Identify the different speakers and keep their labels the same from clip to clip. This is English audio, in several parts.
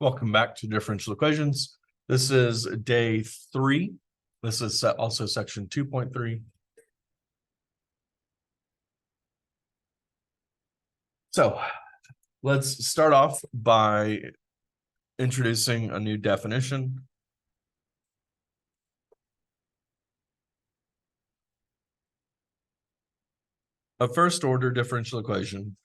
Speaker 1: Welcome back to differential equations. This is day 3. This is also section 2.3. So let's start off by introducing a new definition. A first order differential equation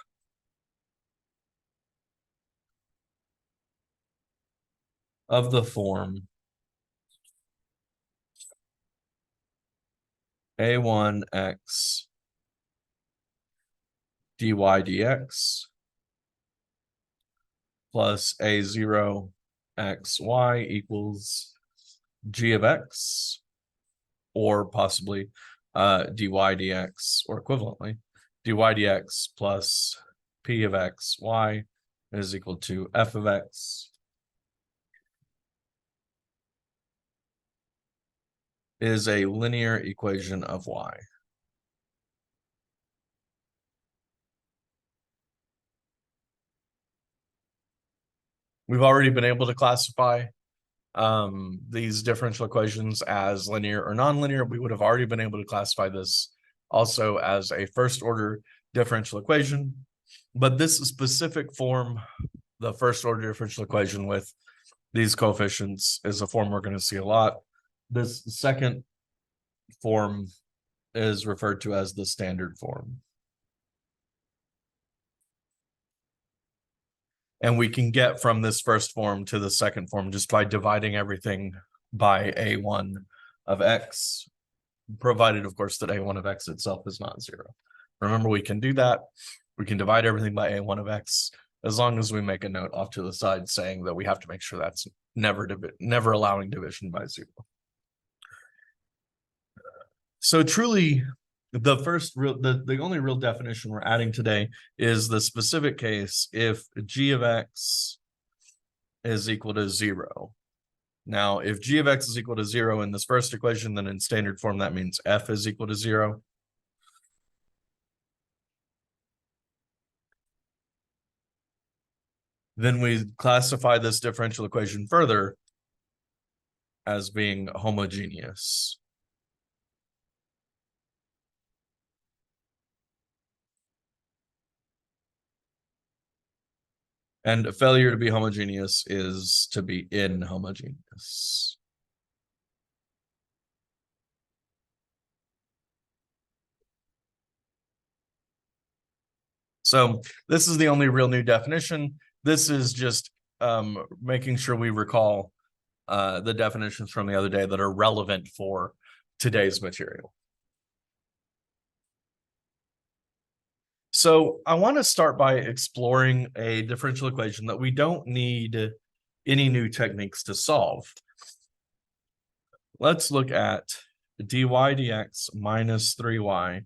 Speaker 1: of the form a1x dy dx plus a0 xy equals g of x, or possibly dy dx, or equivalently dy dx plus p of x y is equal to f of x is a linear equation of y. We've already been able to classify these differential equations as linear or nonlinear. We would have already been able to classify this also as a first order differential equation. But this specific form, the first order differential equation with these coefficients, is a form we're going to see a lot. This second form is referred to as the standard form. And we can get from this first form to the second form just by dividing everything by a1 of x, provided, of course, that a1 of x itself is not 0. Remember, we can do that. We can divide everything by a1 of x, as long as we make a note off to the side saying that we have to make sure that's never allowing division by 0. So truly, the only real definition we're adding today is the specific case if g of x is equal to 0. Now, if g of x is equal to 0 in this first equation, then in standard form, that means f is equal to 0. Then we classify this differential equation further as being homogeneous. And a failure to be homogeneous is to be inhomogeneous. So this is the only real new definition. This is just making sure we recall the definitions from the other day that are relevant for today's material. So I want to start by exploring a differential equation that we don't need any new techniques to solve. Let's look at dy dx minus 3y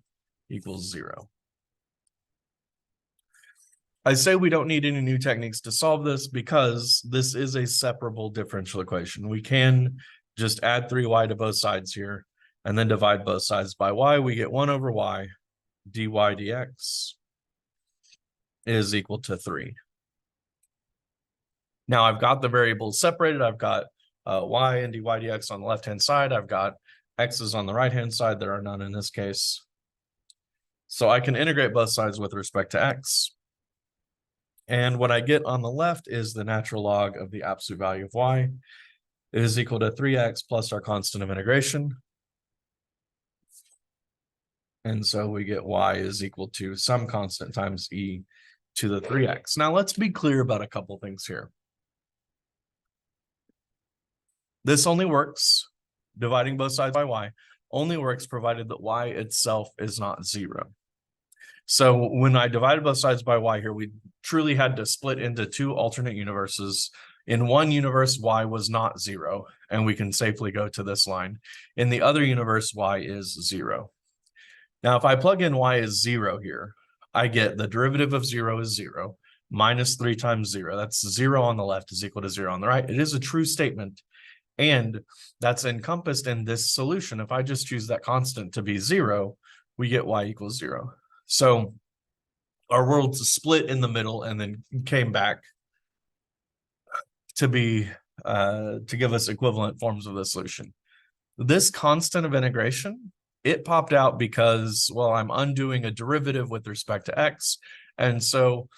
Speaker 1: equals 0. I say we don't need any new techniques to solve this because this is a separable differential equation. We can just add 3y to both sides here and then divide both sides by y. We get 1 over y dy dx is equal to 3. Now I've got the variables separated. I've got y and dy dx on the left-hand side. I've got x's on the right-hand side. There are none in this case. So I can integrate both sides with respect to x. And what I get on the left is the natural log of the absolute value of y. It is equal to 3x plus our constant of integration. And so we get y is equal to some constant times e to the 3x. Now let's be clear about a couple things here. This only works, dividing both sides by y, only works provided that y itself is not 0. So when I divided both sides by y here, we truly had to split into two alternate universes. In one universe, y was not 0, and we can safely go to this line. In the other universe, y is 0. Now, if I plug in y is 0 here, I get the derivative of 0 is 0, minus 3 times 0. That's 0 on the left is equal to 0 on the right. It is a true statement, and that's encompassed in this solution. If I just choose that constant to be 0, we get y equals 0. So our world split in the middle and then came back to be to give us equivalent forms of the solution. This constant of integration, it popped out because, well, I'm undoing a derivative with respect to x, and so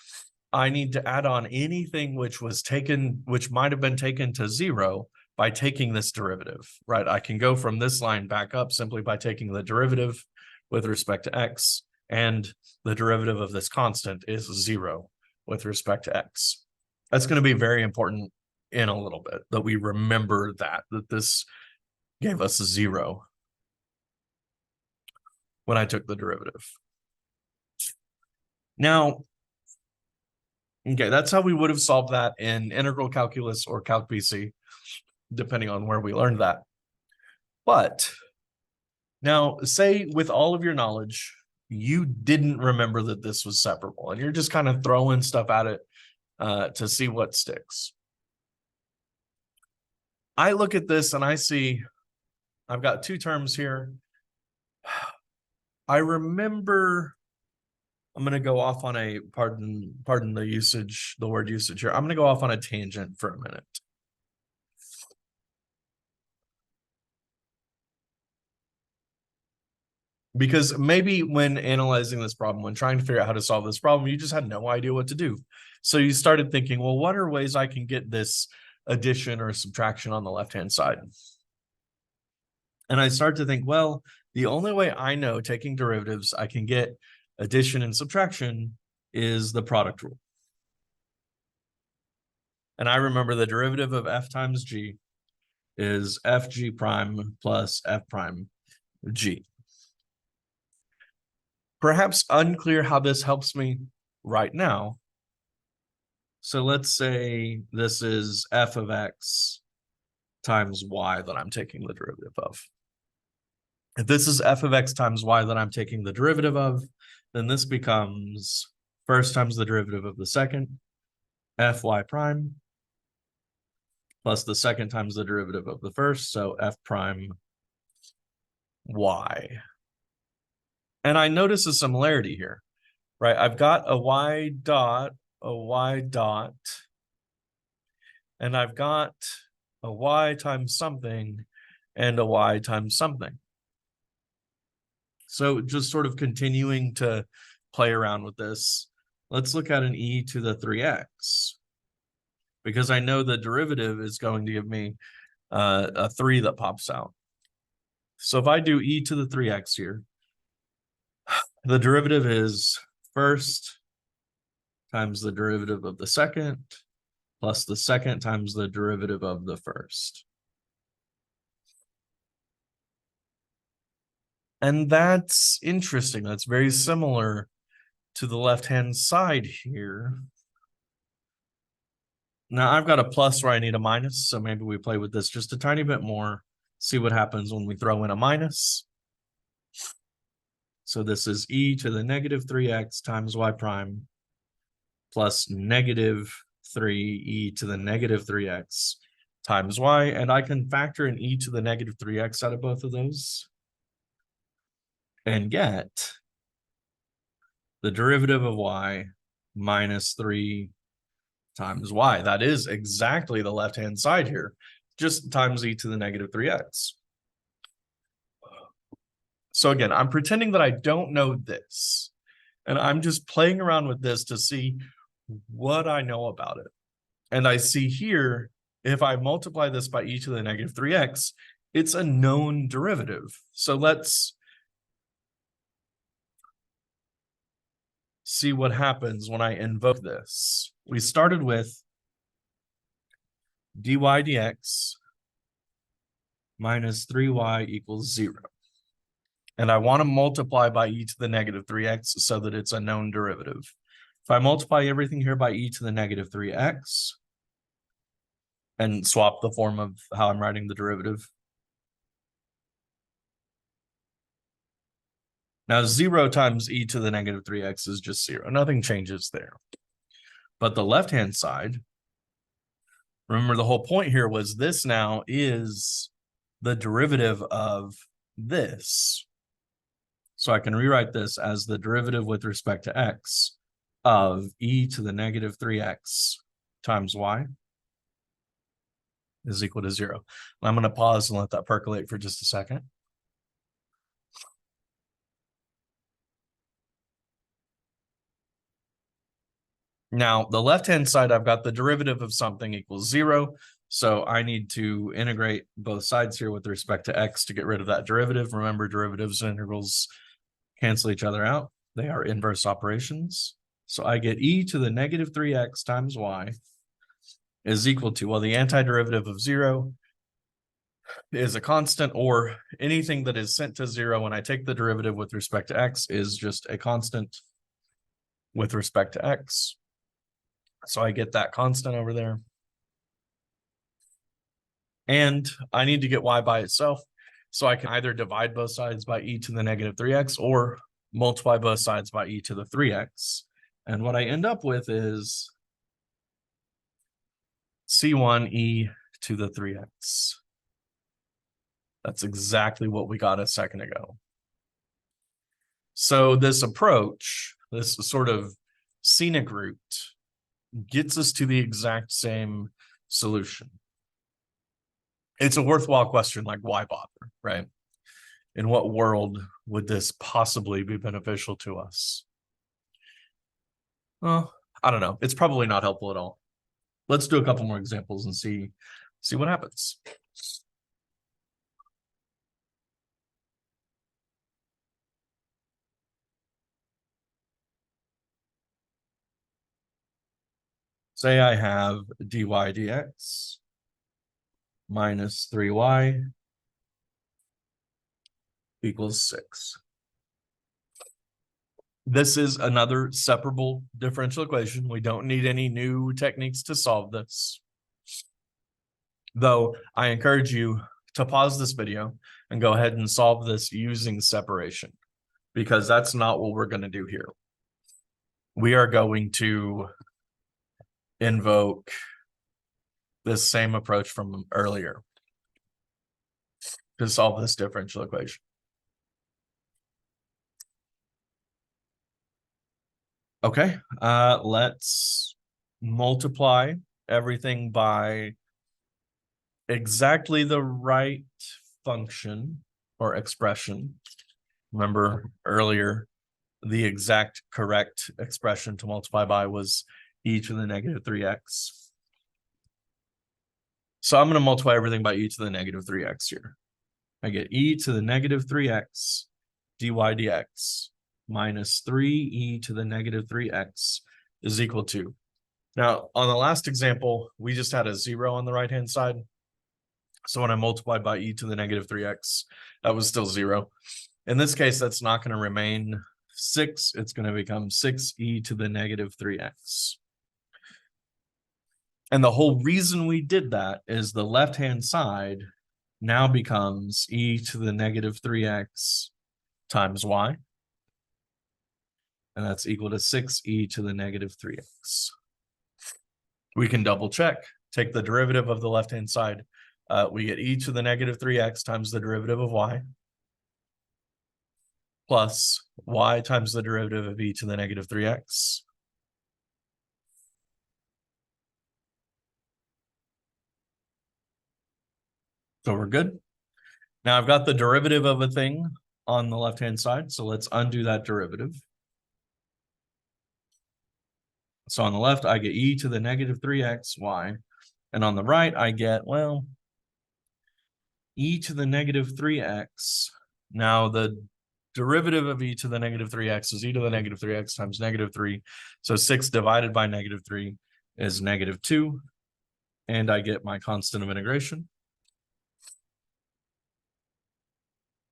Speaker 1: I need to add on anything which might have been taken to 0 by taking this derivative, right? I can go from this line back up simply by taking the derivative with respect to x, and the derivative of this constant is 0 with respect to x. That's going to be very important in a little bit, that we remember that this gave us 0 when I took the derivative. Now, okay, that's how we would have solved that in integral calculus or Calc BC, depending on where we learned that. But now, say with all of your knowledge, you didn't remember that this was separable, and you're just kind of throwing stuff at it to see what sticks. I look at this and I see I've got two terms here. I remember, I'm going to go off on a, pardon the word usage here. I'm going to go off on a tangent for a minute. Because maybe when analyzing this problem, when trying to figure out how to solve this problem, you just had no idea what to do. So you started thinking, well, what are ways I can get this addition or subtraction on the left-hand side? And I start to think, well, the only way I know, taking derivatives, I can get addition and subtraction is the product rule. And I remember the derivative of f times g is fg prime plus f prime g. Perhaps unclear how this helps me right now. So let's say this is f of x times y that I'm taking the derivative of. If this is f of x times y that I'm taking the derivative of, then this becomes first times the derivative of the second, fy prime, plus the second times the derivative of the first, so f prime y. And I notice a similarity here, right? I've got a y dot, and I've got a y times something and a y times something. So just sort of continuing to play around with this, let's look at an e to the 3x, because I know the derivative is going to give me a 3 that pops out. So if I do e to the 3x here, the derivative is first times the derivative of the second plus the second times the derivative of the first. And that's interesting. That's very similar to the left-hand side here. Now I've got a plus where I need a minus, so maybe we play with this just a tiny bit more, see what happens when we throw in a minus. So this is e to the negative 3x times y prime plus negative 3e to the negative 3x times y, and I can factor in e to the negative 3x out of both of those and get the derivative of y minus 3 times y. That is exactly the left-hand side here, just times e to the negative 3x. So again, I'm pretending that I don't know this, and I'm just playing around with this to see what I know about it. And I see here, if I multiply this by e to the negative 3x, it's a known derivative. So let's see what happens when I invoke this. We started with dy dx minus 3y equals 0. And I want to multiply by e to the negative 3x so that it's a known derivative. If I multiply everything here by e to the negative 3x and swap the form of how I'm writing the derivative. Now 0 times e to the negative 3x is just 0. Nothing changes there. But the left-hand side, remember the whole point here was this now is the derivative of this. So I can rewrite this as the derivative with respect to x of e to the negative 3x times y. is equal to 0. And I'm going to pause and let that percolate for just a second. Now, the left-hand side, I've got the derivative of something equals 0. So I need to integrate both sides here with respect to x to get rid of that derivative. Remember, derivatives and integrals cancel each other out. They are inverse operations. So I get e to the negative 3x times y is equal to, well, the antiderivative of 0 is a constant, or anything that is sent to 0 when I take the derivative with respect to x is just a constant with respect to x. So I get that constant over there. And I need to get y by itself. So I can either divide both sides by e to the negative 3x or multiply both sides by e to the 3x. And what I end up with is C1 e to the 3x. That's exactly what we got a second ago. So this approach, this sort of scenic route, gets us to the exact same solution. It's a worthwhile question, like why bother, right? In what world would this possibly be beneficial to us? Well, I don't know. It's probably not helpful at all. Let's do a couple more examples and see what happens. Say I have dy dx minus 3y equals 6. This is another separable differential equation. We don't need any new techniques to solve this. Though I encourage you to pause this video and go ahead and solve this using separation, because that's not what we're going to do here. We are going to invoke this same approach from earlier to solve this differential equation. Okay, let's multiply everything by exactly the right function or expression. Remember earlier, the exact correct expression to multiply by was e to the negative 3x. So I'm going to multiply everything by e to the negative 3x here. I get e to the negative 3x dy dx minus 3e to the negative 3x is equal to. Now, on the last example, we just had a 0 on the right-hand side. So when I multiplied by e to the negative 3x, that was still 0. In this case, that's not going to remain 6. It's going to become 6e to the negative 3x. And the whole reason we did that is the left-hand side now becomes e to the negative 3x times y. And that's equal to 6e to the negative 3x. We can double check. Take the derivative of the left-hand side. We get e to the negative 3x times the derivative of y plus y times the derivative of e to the negative 3x. So we're good. Now I've got the derivative of a thing on the left-hand side, so let's undo that derivative. So on the left, I get e to the negative 3x y, and on the right, I get, well, e to the negative 3x. Now the derivative of e to the negative 3x is e to the negative 3x times negative 3. So 6 divided by negative 3 is negative 2. And I get my constant of integration.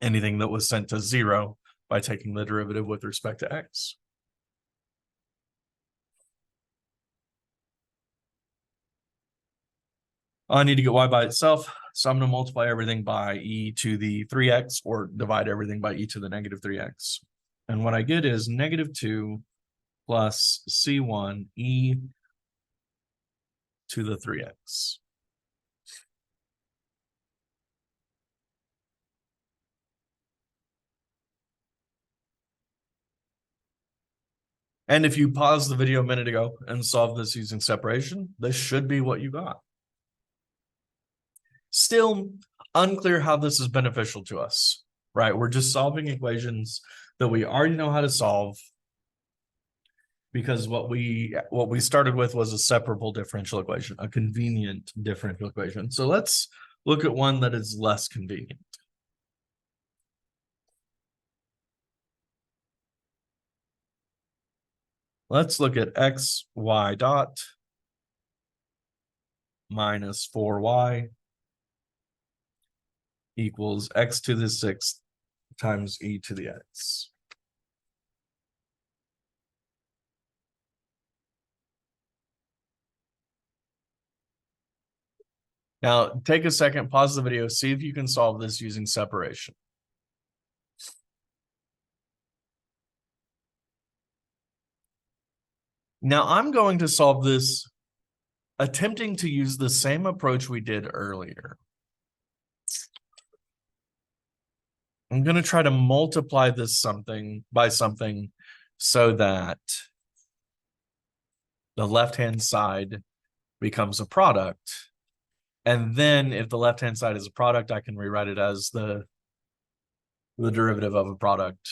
Speaker 1: Anything that was sent to 0 by taking the derivative with respect to x. I need to get y by itself. So I'm going to multiply everything by e to the 3x or divide everything by e to the negative 3x. And what I get is negative 2 plus C1 e to the 3x. And if you paused the video a minute ago and solved this using separation, this should be what you got. Still unclear how this is beneficial to us, right? We're just solving equations that we already know how to solve because what we started with was a separable differential equation, a convenient differential equation. So let's look at one that is less convenient. Let's look at xy dot minus 4y equals x to the 6th times e to the x. Now, take a second, pause the video, see if you can solve this using separation. Now, I'm going to solve this attempting to use the same approach we did earlier. I'm going to try to multiply this by something so that the left-hand side becomes a product. And then if the left-hand side is a product, I can rewrite it as the derivative of a product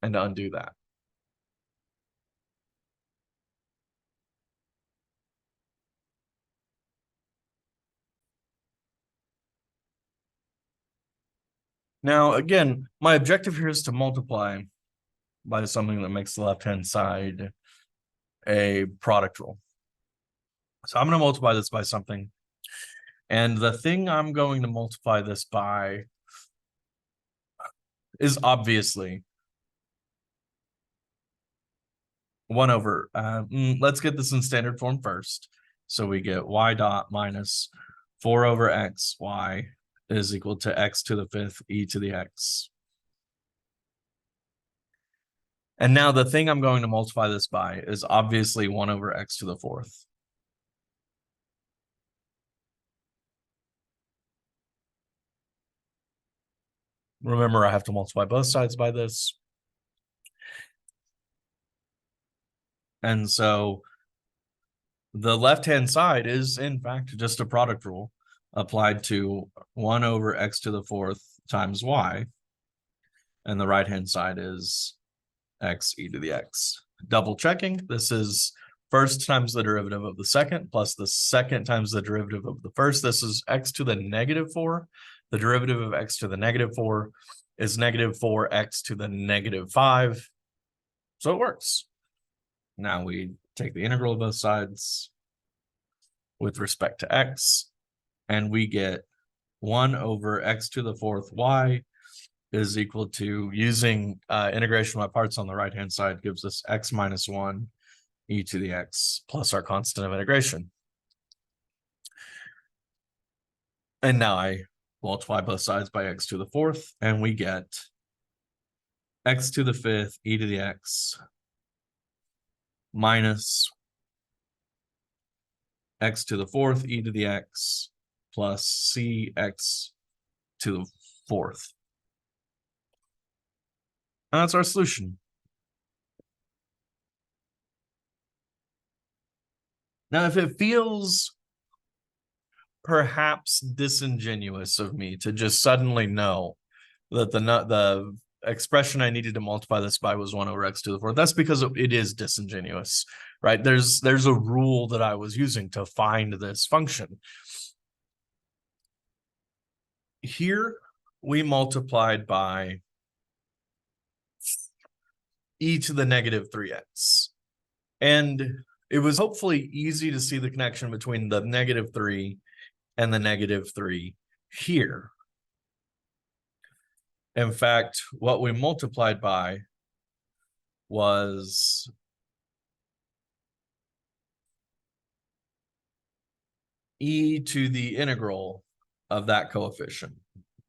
Speaker 1: and undo that. Now, again, my objective here is to multiply by something that makes the left-hand side a product rule. So I'm going to multiply this by something. And the thing I'm going to multiply this by is obviously 1 over, let's get this in standard form first. So we get y dot minus 4 over x, y is equal to x to the 5th, e to the x. And now the thing I'm going to multiply this by is obviously 1 over x to the 4th. Remember, I have to multiply both sides by this. And so the left-hand side is, in fact, just a product rule applied to 1 over x to the 4th times y. And the right-hand side is x e to the x. Double checking, this is first times the derivative of the second plus the second times the derivative of the first. This is x to the negative 4. The derivative of x to the negative 4 is negative 4x to the negative 5. So it works. Now we take the integral of both sides with respect to x, and we get 1 over x to the 4th y is equal to, using integration by parts on the right-hand side, gives us x minus 1 e to the x plus our constant of integration. And now I multiply both sides by x to the 4th, and we get x to the 5th e to the x minus x to the 4th e to the x plus cx to the 4th. And that's our solution. Now, if it feels perhaps disingenuous of me to just suddenly know that the expression I needed to multiply this by was 1 over x to the 4th, that's because it is disingenuous, right? There's a rule that I was using to find this function. Here we multiplied by e to the negative 3x. And it was hopefully easy to see the connection between the negative 3 and the negative 3 here. In fact, what we multiplied by was e to the integral of that coefficient,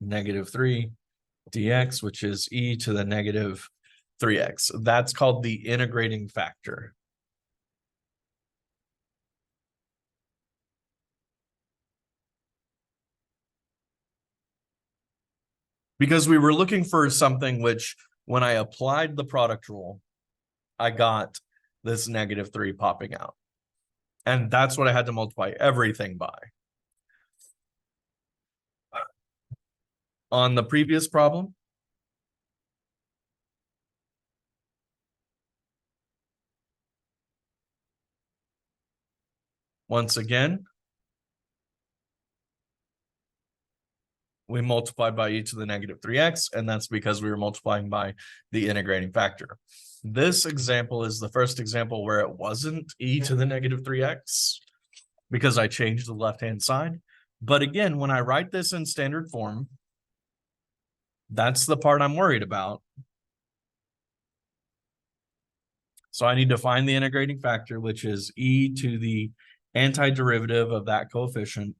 Speaker 1: negative 3 dx, which is e to the negative 3x. That's called the integrating factor. Because we were looking for something which, when I applied the product rule, I got this negative 3 popping out. And that's what I had to multiply everything by. On the previous problem, once again, we multiplied by e to the negative 3x, and that's because we were multiplying by the integrating factor. This example is the first example where it wasn't e to the negative 3x because I changed the left-hand side. But again, when I write this in standard form, that's the part I'm worried about. So I need to find the integrating factor, which is e to the antiderivative of that coefficient,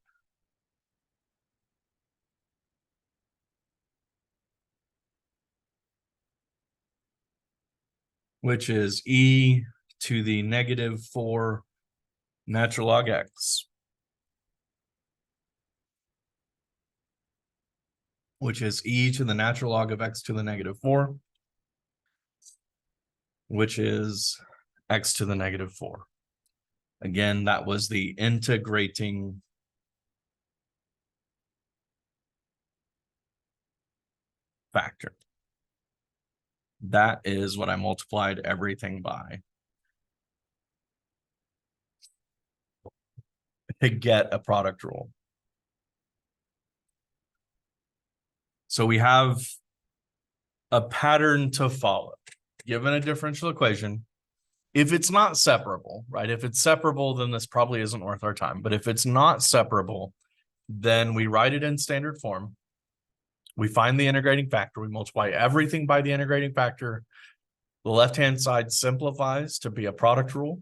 Speaker 1: which is e to the negative 4 natural log x, which is e to the natural log of x to the negative 4, which is x to the negative 4. Again, that was the integrating factor. That is what I multiplied everything by to get a product rule. So we have a pattern to follow. Given a differential equation, if it's not separable, right? If it's separable, then this probably isn't worth our time. But if it's not separable, then we write it in standard form. We find the integrating factor. We multiply everything by the integrating factor. The left-hand side simplifies to be a product rule.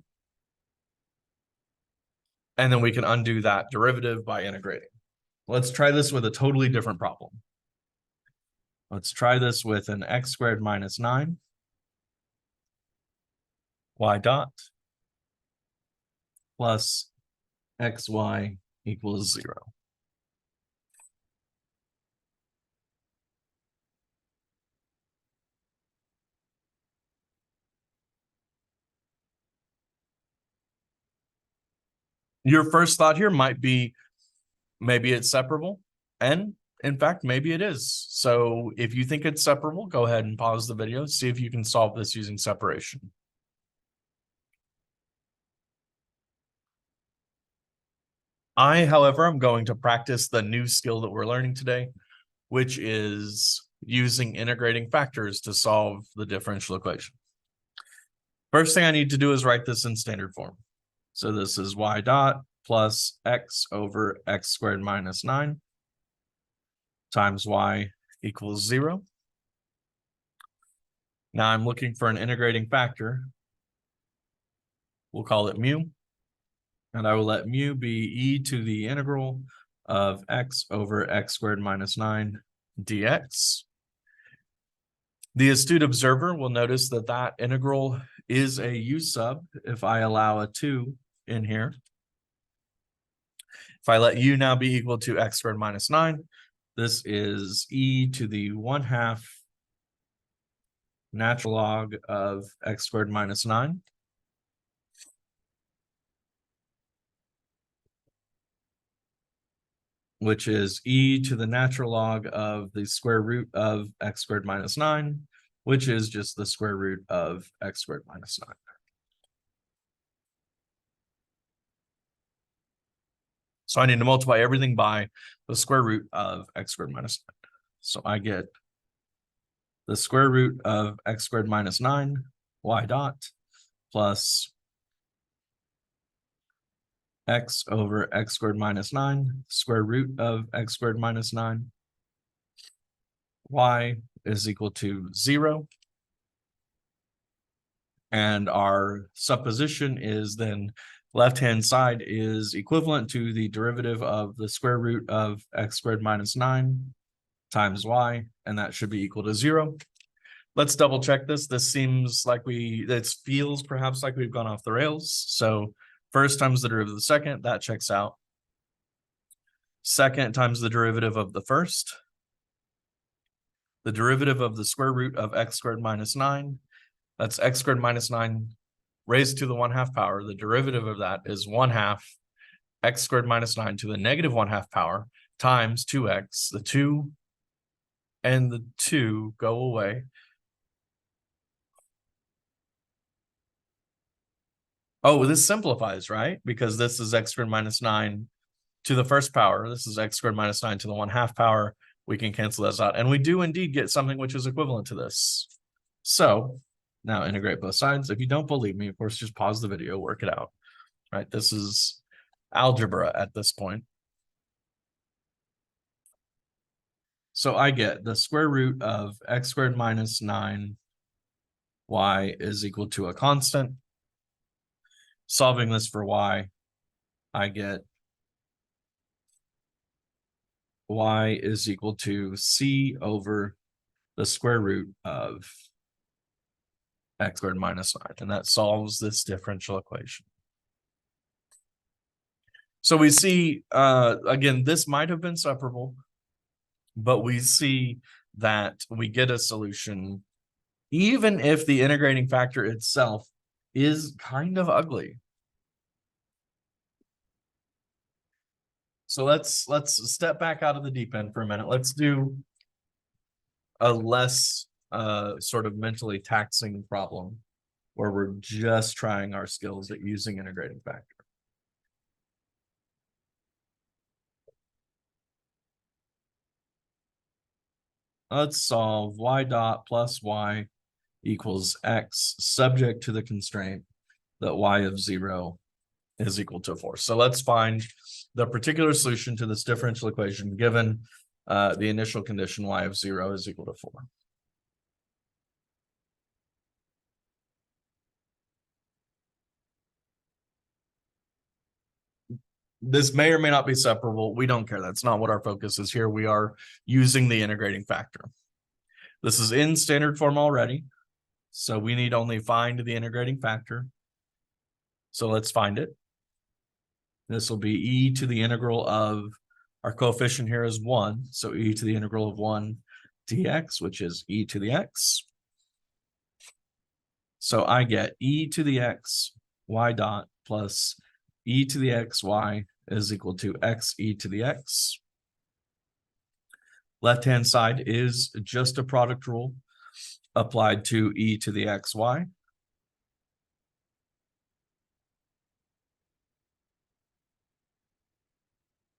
Speaker 1: And then we can undo that derivative by integrating. Let's try this with a totally different problem. Let's try this with an x squared minus 9 y dot plus xy equals 0. Your first thought here might be, maybe it's separable, and in fact, maybe it is. So if you think it's separable, go ahead and pause the video, see if you can solve this using separation. I, however, am going to practice the new skill that we're learning today, which is using integrating factors to solve the differential equation. First thing I need to do is write this in standard form. So this is y dot plus x over x squared minus 9 times y equals 0. Now I'm looking for an integrating factor. We'll call it mu. And I will let mu be e to the integral of x over x squared minus 9 dx. The astute observer will notice that that integral is a u sub if I allow a 2 in here. If I let u now be equal to x squared minus 9, this is e to the 1/2 natural log of x squared minus 9. Which is e to the natural log of the square root of x squared minus 9, which is just the square root of x squared minus 9. So I need to multiply everything by the square root of x squared minus 9. So I get the square root of x squared minus 9 y dot plus x over x squared minus 9 square root of x squared minus 9 y is equal to 0. And our supposition is then left-hand side is equivalent to the derivative of the square root of x squared minus 9 times y, and that should be equal to 0. Let's double check this. This seems like this feels perhaps like we've gone off the rails. So first times the derivative of the second, that checks out. Second times the derivative of the first. The derivative of the square root of x squared minus 9. That's x squared minus 9 raised to the 1/2 power. The derivative of that is 1/2 x squared minus 9 to the negative 1/2 power times 2x. The 2 and the 2 go away. Oh, this simplifies, right? Because this is x squared minus 9 to the first power. This is x squared minus 9 to the 1/2 power. We can cancel those out. And we do indeed get something which is equivalent to this. So now integrate both sides. If you don't believe me, of course, just pause the video, work it out. Right? This is algebra at this point. So I get the square root of x squared minus 9 y is equal to a constant. Solving this for y, I get y is equal to c over the square root of x squared minus 9. And that solves this differential equation. So we see, again, this might have been separable, but we see that we get a solution even if the integrating factor itself is kind of ugly. So let's step back out of the deep end for a minute. Let's do a less sort of mentally taxing problem where we're just trying our skills at using integrating factor. Let's solve y dot plus y equals x, subject to the constraint that y of 0 is equal to 4. So let's find the particular solution to this differential equation given the initial condition y of 0 is equal to 4. This may or may not be separable. We don't care. That's not what our focus is here. We are using the integrating factor. This is in standard form already. So we need only find the integrating factor. So let's find it. This will be e to the integral of, our coefficient here is 1. So e to the integral of 1 dx, which is e to the x. So I get e to the x y dot plus e to the x y is equal to x e to the x. Left-hand side is just a product rule applied to e to the xy.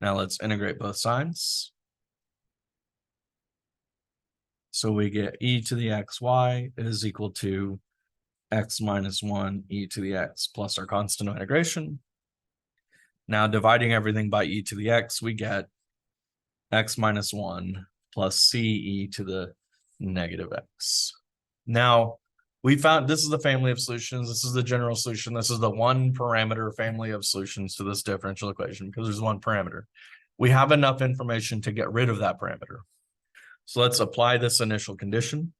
Speaker 1: Now let's integrate both sides. So we get e to the xy is equal to x minus 1 e to the x plus our constant of integration. Now dividing everything by e to the x, we get x minus 1 plus c e to the negative x. Now, we found this is the family of solutions. This is the general solution. This is the one parameter family of solutions to this differential equation because there's one parameter. We have enough information to get rid of that parameter. So let's apply this initial condition.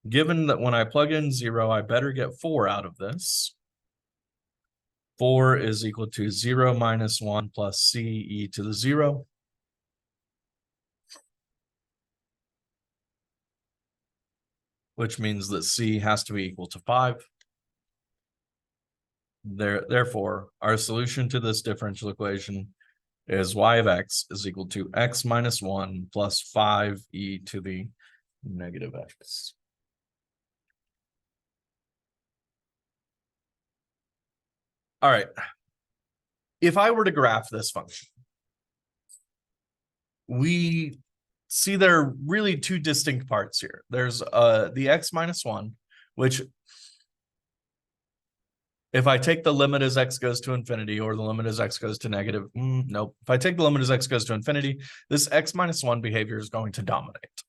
Speaker 1: Given that when I plug in 0, I better get 4 out of this. 4 is equal to 0 minus 1 plus c e to the 0. Which means that c has to be equal to 5. Therefore, our solution to this differential equation is y of x is equal to x minus 1 plus 5 e to the negative x. All right. If I were to graph this function, we see there are really two distinct parts here. There's the x minus 1, which if I take the limit as x goes to infinity or the limit as x goes to negative, nope. If I take the limit as x goes to infinity, this x minus 1 behavior is going to dominate.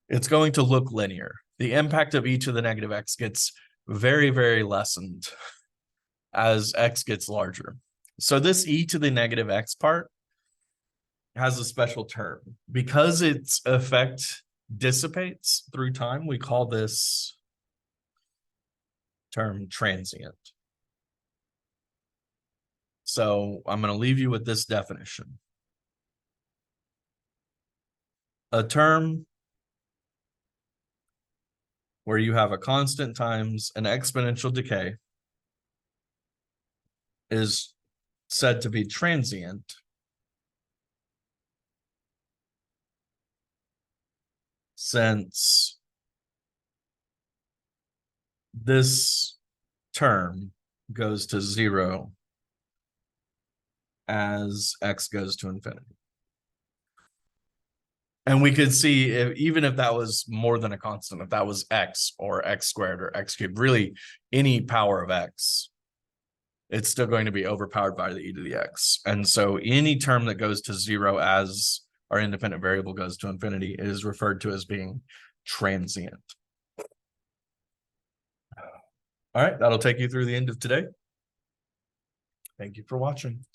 Speaker 1: It's going to look linear. The impact of e to the negative x gets very, very lessened as x gets larger. So this e to the negative x part has a special term. Because its effect dissipates through time, we call this term transient. So I'm going to leave you with this definition. A term where you have a constant times an exponential decay is said to be transient since this term goes to 0 as x goes to infinity. And we could see even if that was more than a constant, if that was x or x squared or x cubed, really any power of x, it's still going to be overpowered by the e to the x. And so any term that goes to 0 as our independent variable goes to infinity is referred to as being transient. All right, that'll take you through the end of today. Thank you for watching.